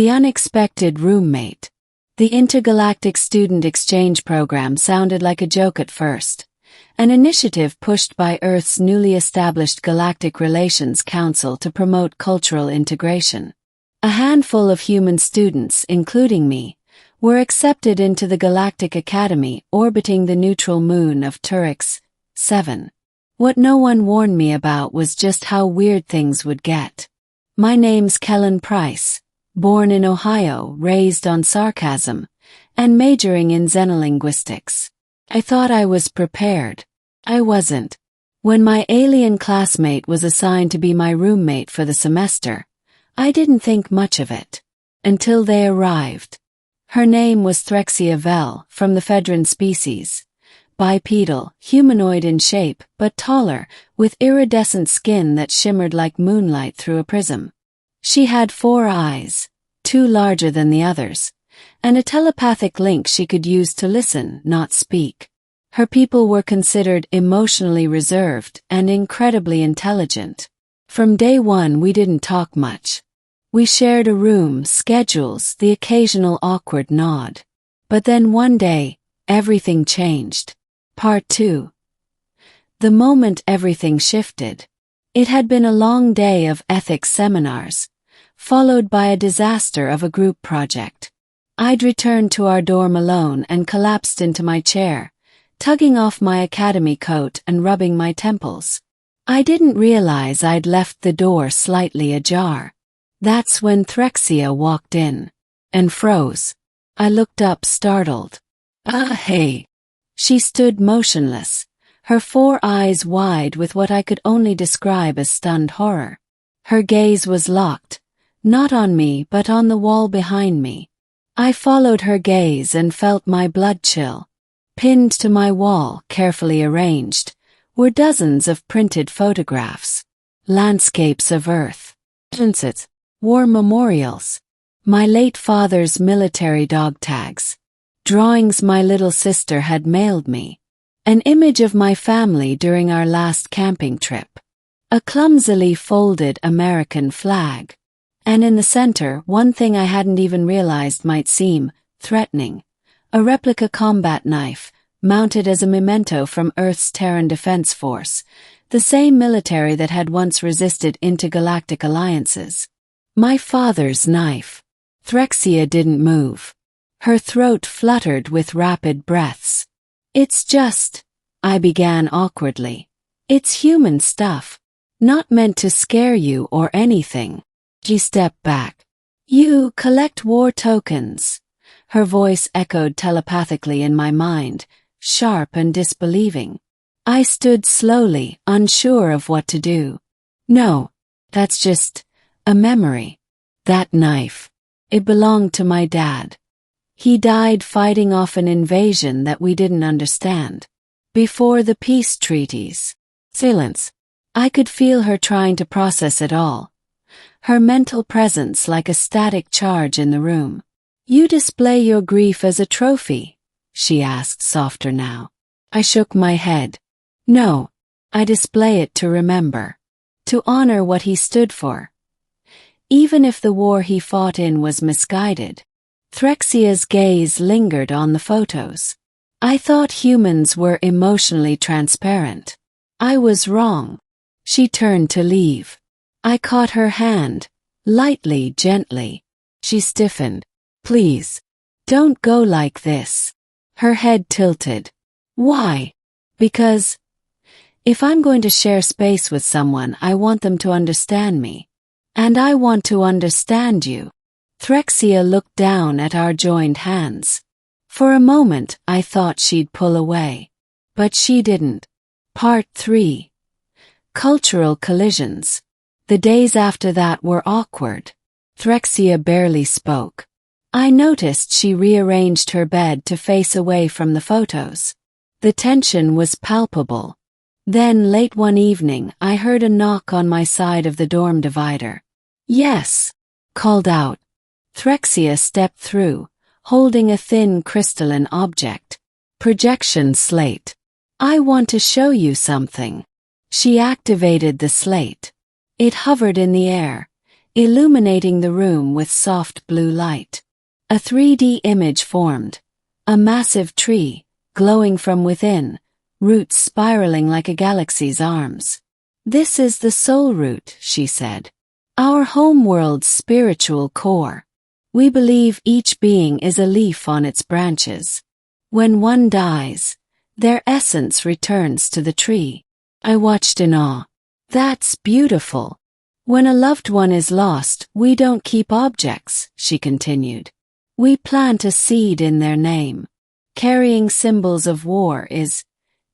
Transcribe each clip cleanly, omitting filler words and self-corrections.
The unexpected roommate. The intergalactic student exchange program sounded like a joke at first, an initiative pushed by Earth's newly established Galactic Relations Council to promote cultural integration. A handful of human students, including me, were accepted into the Galactic Academy orbiting the neutral moon of Turix 7. What no one warned me about was just how weird things would get. My name's Kellen Price, born in Ohio, raised on sarcasm, and majoring in xenolinguistics. I thought I was prepared. I wasn't. When my alien classmate was assigned to be my roommate for the semester, I didn't think much of it. Until they arrived. Her name was Threxia Vel, from the Fedran species. Bipedal, humanoid in shape, but taller, with iridescent skin that shimmered like moonlight through a prism. She had 4 eyes, 2 larger than the others, and a telepathic link she could use to listen, not speak. Her people were considered emotionally reserved and incredibly intelligent. From day one we didn't talk much. We shared a room, schedules, the occasional awkward nod. But then one day, everything changed. Part 2. The moment everything shifted. It had been a long day of ethics seminars, followed by a disaster of a group project. I'd returned to our dorm alone and collapsed into my chair, tugging off my academy coat and rubbing my temples. I didn't realize I'd left the door slightly ajar. That's when Threxia walked in. And froze. I looked up startled. Hey. She stood motionless, her 4 eyes wide with what I could only describe as stunned horror. Her gaze was locked, not on me but on the wall behind me. I followed her gaze and felt my blood chill. Pinned to my wall, carefully arranged, were dozens of printed photographs. Landscapes of Earth. Sunsets. War memorials. My late father's military dog tags. Drawings my little sister had mailed me. An image of my family during our last camping trip. A clumsily folded American flag. And in the center, one thing I hadn't even realized might seem threatening. A replica combat knife, mounted as a memento from Earth's Terran Defense Force, the same military that had once resisted intergalactic alliances. My father's knife. Threxia didn't move. Her throat fluttered with rapid breaths. It's just, I began awkwardly. It's human stuff. Not meant to scare you or anything. She stepped back. You collect war tokens. Her voice echoed telepathically in my mind, sharp and disbelieving. I stood slowly, unsure of what to do. No, that's just a memory. That knife. It belonged to my dad. He died fighting off an invasion that we didn't understand. Before the peace treaties. Silence. I could feel her trying to process it all. Her mental presence like a static charge in the room. You display your grief as a trophy? She asked, softer now. I shook my head. No, I display it to remember. To honor what he stood for. Even if the war he fought in was misguided. Threxia's gaze lingered on the photos. I thought humans were emotionally transparent. I was wrong. She turned to leave. I caught her hand, lightly, gently. She stiffened. Please, don't go like this. Her head tilted. Why? Because if I'm going to share space with someone, I want them to understand me. And I want to understand you. Threxia looked down at our joined hands. For a moment, I thought she'd pull away. But she didn't. Part 3. Cultural collisions. The days after that were awkward. Threxia barely spoke. I noticed she rearranged her bed to face away from the photos. The tension was palpable. Then, late one evening, I heard a knock on my side of the dorm divider. Yes, called out. Threxia stepped through, holding a thin crystalline object. Projection slate. I want to show you something. She activated the slate. It hovered in the air, illuminating the room with soft blue light. A 3D image formed. A massive tree, glowing from within, roots spiraling like a galaxy's arms. "This is the soul root," she said. "Our homeworld's spiritual core. We believe each being is a leaf on its branches. When one dies, their essence returns to the tree." I watched in awe. "That's beautiful. When a loved one is lost, we don't keep objects," she continued. "We plant a seed in their name. Carrying symbols of war is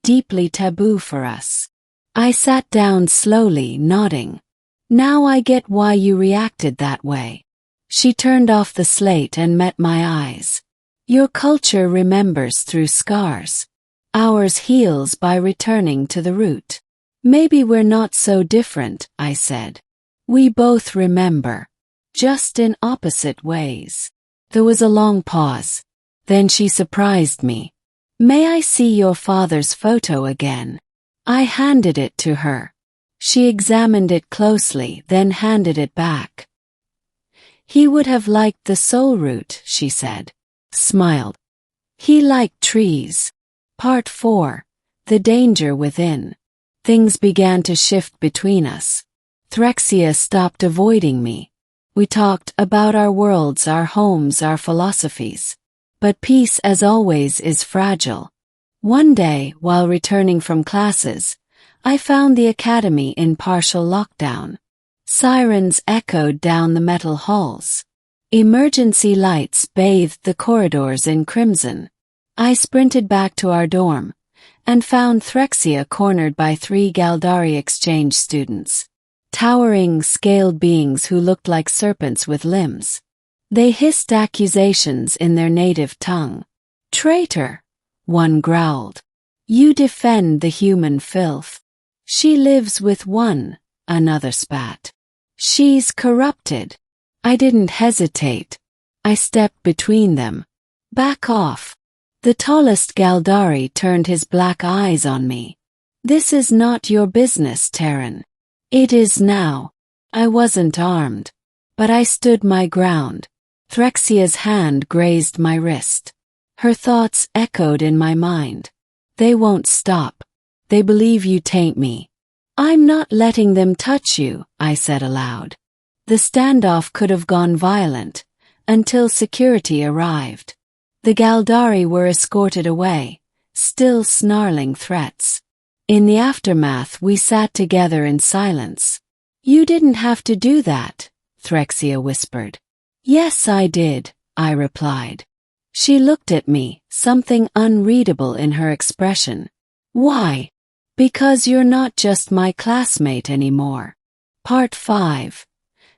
deeply taboo for us." I sat down slowly, nodding. "Now I get why you reacted that way." She turned off the slate and met my eyes. "Your culture remembers through scars. Ours heals by returning to the root." "Maybe we're not so different," I said. "We both remember, just in opposite ways." There was a long pause. Then she surprised me. "May I see your father's photo again?" I handed it to her. She examined it closely, then handed it back. "He would have liked the soul root," she said. Smiled. "He liked trees." Part 4. The Danger Within. Things began to shift between us. Threxia stopped avoiding me. We talked about our worlds, our homes, our philosophies. But peace, as always, is fragile. One day, while returning from classes, I found the academy in partial lockdown. Sirens echoed down the metal halls. Emergency lights bathed the corridors in crimson. I sprinted back to our dorm and found Threxia cornered by 3 Galdari exchange students. Towering, scaled beings who looked like serpents with limbs. They hissed accusations in their native tongue. "Traitor," one growled. "You defend the human filth." "She lives with one," another spat. "She's corrupted." I didn't hesitate. I stepped between them. "Back off." The tallest Galdari turned his black eyes on me. "This is not your business, Terran." "It is now." I wasn't armed, but I stood my ground. Threxia's hand grazed my wrist. Her thoughts echoed in my mind. "They won't stop. They believe you taint me." "I'm not letting them touch you," I said aloud. The standoff could have gone violent, until security arrived. The Galdari were escorted away, still snarling threats. In the aftermath, we sat together in silence. "You didn't have to do that," Threxia whispered. "Yes, I did," I replied. She looked at me, something unreadable in her expression. "Why?" "Because you're not just my classmate anymore." Part 5.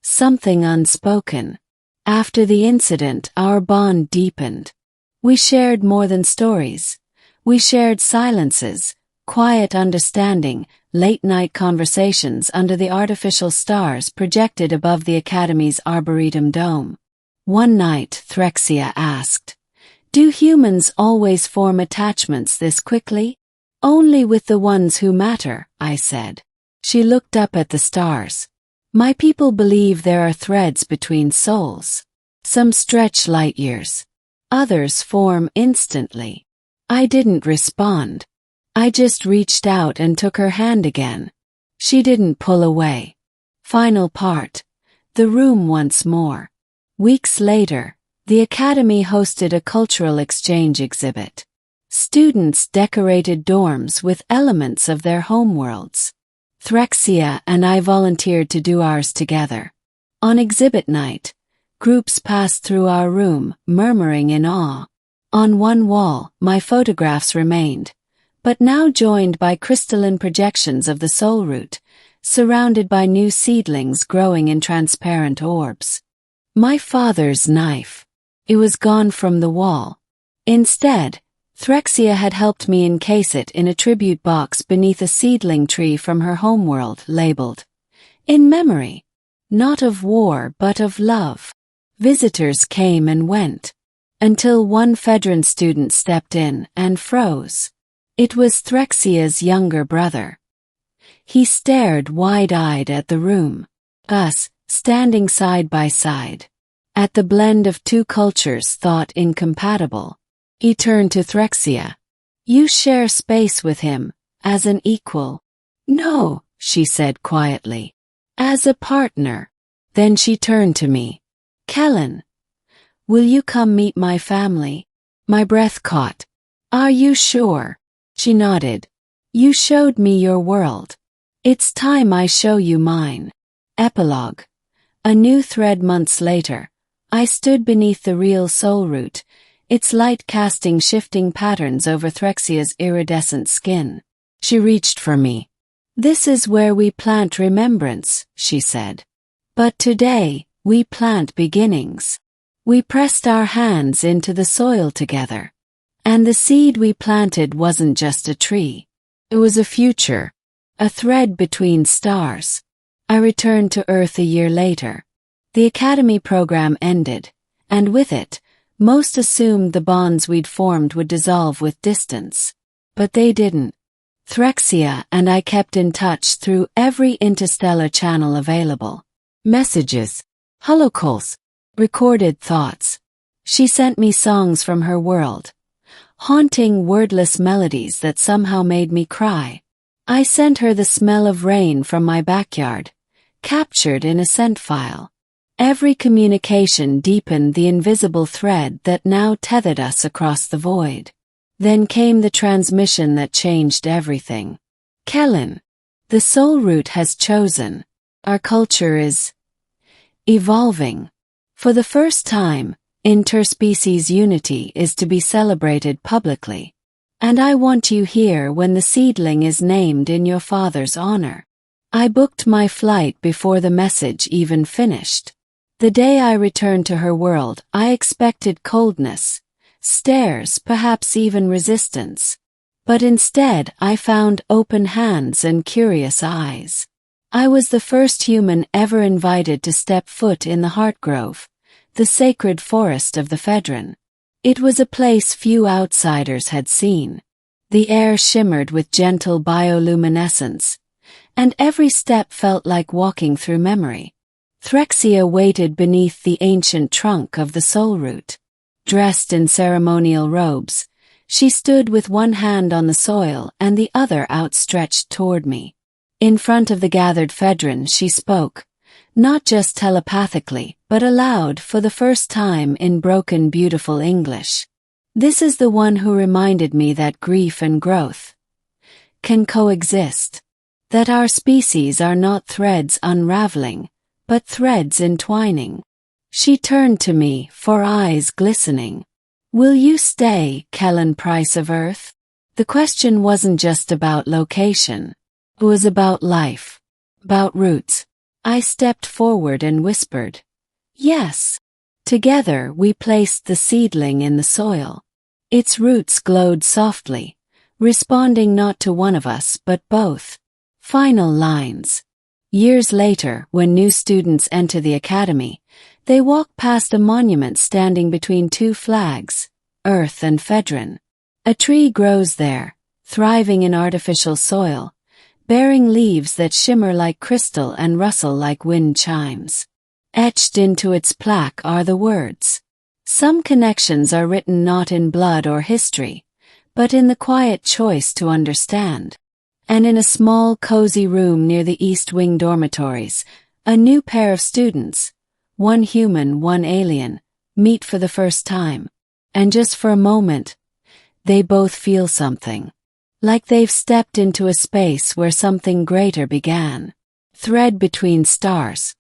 Something unspoken. After the incident, our bond deepened. We shared more than stories. We shared silences, quiet understanding, late-night conversations under the artificial stars projected above the Academy's Arboretum dome. One night, Threxia asked, "Do humans always form attachments this quickly?" "Only with the ones who matter," I said. She looked up at the stars. "My people believe there are threads between souls. Some stretch light years. Others form instantly." I didn't respond. I just reached out and took her hand again. She didn't pull away. Final part. The room once more. Weeks later, the Academy hosted a cultural exchange exhibit. Students decorated dorms with elements of their homeworlds. Threxia and I volunteered to do ours together. On exhibit night, groups passed through our room, murmuring in awe. On one wall, my photographs remained, but now joined by crystalline projections of the soul root, surrounded by new seedlings growing in transparent orbs. My father's knife. It was gone from the wall. Instead, Threxia had helped me encase it in a tribute box beneath a seedling tree from her homeworld, labeled, "In memory, not of war but of love." Visitors came and went, until one Fedran student stepped in and froze. It was Threxia's younger brother. He stared wide-eyed at the room. "Us," standing side by side. At the blend of two cultures thought incompatible. He turned to Threxia. You share space with him, as an equal. No, she said quietly. As a partner. Then she turned to me. Kellen, will you come meet my family? My breath caught. Are you sure? She nodded. You showed me your world. It's time I show you mine. Epilogue. A new thread months later. I stood beneath the real soul root, its light casting shifting patterns over Threxia's iridescent skin. She reached for me. This is where we plant remembrance, she said. But today, we plant beginnings. We pressed our hands into the soil together. And the seed we planted wasn't just a tree. It was a future, a thread between stars. I returned to Earth a year later. The academy program ended, and with it, most assumed the bonds we'd formed would dissolve with distance. But they didn't. Threxia and I kept in touch through every interstellar channel available. Messages, holocalls, recorded thoughts. She sent me songs from her world. Haunting wordless melodies that somehow made me cry. I sent her the smell of rain from my backyard, captured in a scent file. Every communication deepened the invisible thread that now tethered us across the void. Then came the transmission that changed everything. Kellen, the soul root has chosen. Our culture is evolving. For the first time, interspecies unity is to be celebrated publicly. And I want you here when the seedling is named in your father's honor. I booked my flight before the message even finished. The day I returned to her world, I expected coldness, stares, perhaps even resistance. But instead, I found open hands and curious eyes. I was the first human ever invited to step foot in the Heartgrove, the sacred forest of the Fedran. It was a place few outsiders had seen. The air shimmered with gentle bioluminescence, and every step felt like walking through memory. Threxia waited beneath the ancient trunk of the soul root. Dressed in ceremonial robes, she stood with one hand on the soil and the other outstretched toward me. In front of the gathered Fedran she spoke, not just telepathically, but aloud for the first time in broken beautiful English. This is the one who reminded me that grief and growth can coexist, that our species are not threads unraveling, but threads entwining. She turned to me, for eyes glistening. Will you stay, Kellen Price of Earth? The question wasn't just about location. It was about life, about roots. I stepped forward and whispered, yes. Together we placed the seedling in the soil. Its roots glowed softly, responding not to one of us but both. Final lines. Years later, when new students enter the academy, they walk past a monument standing between two flags, Earth and Fedran. A tree grows there, thriving in artificial soil, bearing leaves that shimmer like crystal and rustle like wind chimes. Etched into its plaque are the words. Some connections are written not in blood or history, but in the quiet choice to understand. And in a small, cozy room near the East Wing dormitories, a new pair of students, one human, one alien, meet for the first time. And just for a moment, they both feel something. Like they've stepped into a space where something greater began. Thread between stars.